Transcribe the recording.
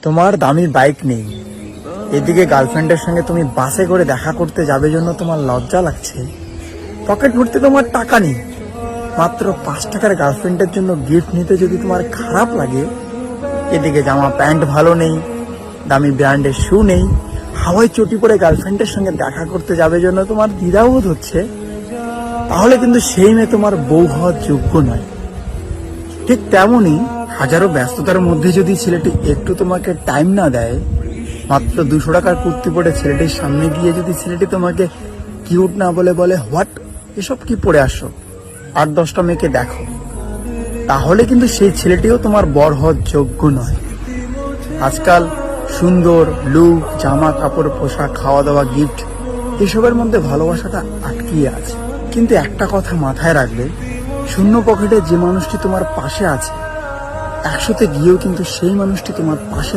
তোমার দামি বাইক নেই, এদিকে গার্লফ্রেন্ডের সঙ্গে তুমি বাসে করে দেখা করতে যাবে জন্য তোমার লজ্জা লাগছে, পকেট ভর্তি তোমার টাকা নেই, মাত্র 5 টাকার গার্লফ্রেন্ডের জন্য গিফট নিতে যদি তোমার খারাপ লাগে, এদিকে জামা প্যান্ট ভালো নেই, দামি ব্র্যান্ডের শু নেই, হাওয়ায় চটি পরে গার্লফ্রেন্ডের সঙ্গে দেখা করতে যাবে জন্য তোমার দ্বিধাবোধ হচ্ছে, তাহলে কিন্তু সেই মেয়ে তোমার বউ হওয়ার যোগ্য নয়। ঠিক তেমনই হাজারো ব্যস্ততার মধ্যে যদি ছেলেটি একটু তোমাকে টাইম না দেয়, মাত্র 200 টাকার কুর্তি পরে ছেলেটির সামনে গিয়ে যদি ছেলেটি তোমাকে কিউট না বলে বলে হোয়াট, এসব কি পরে আসো, 8-10টা মেয়েকে দেখো, তাহলে কিন্তু সেই ছেলেটিও তোমার বর হওয়ার যোগ্য নয়। আজকাল সুন্দর লুক, জামা কাপড়, পোশাক, খাওয়া দাওয়া, গিফট, এসবের মধ্যে ভালোবাসাটা আটকিয়ে আছে। কিন্তু একটা কথা মাথায় রাখবে, শূন্য পকেটে যে মানুষটি তোমার পাশে আছে, 100তে গিয়েও কিন্তু সেই মানুষটি তোমার পাশে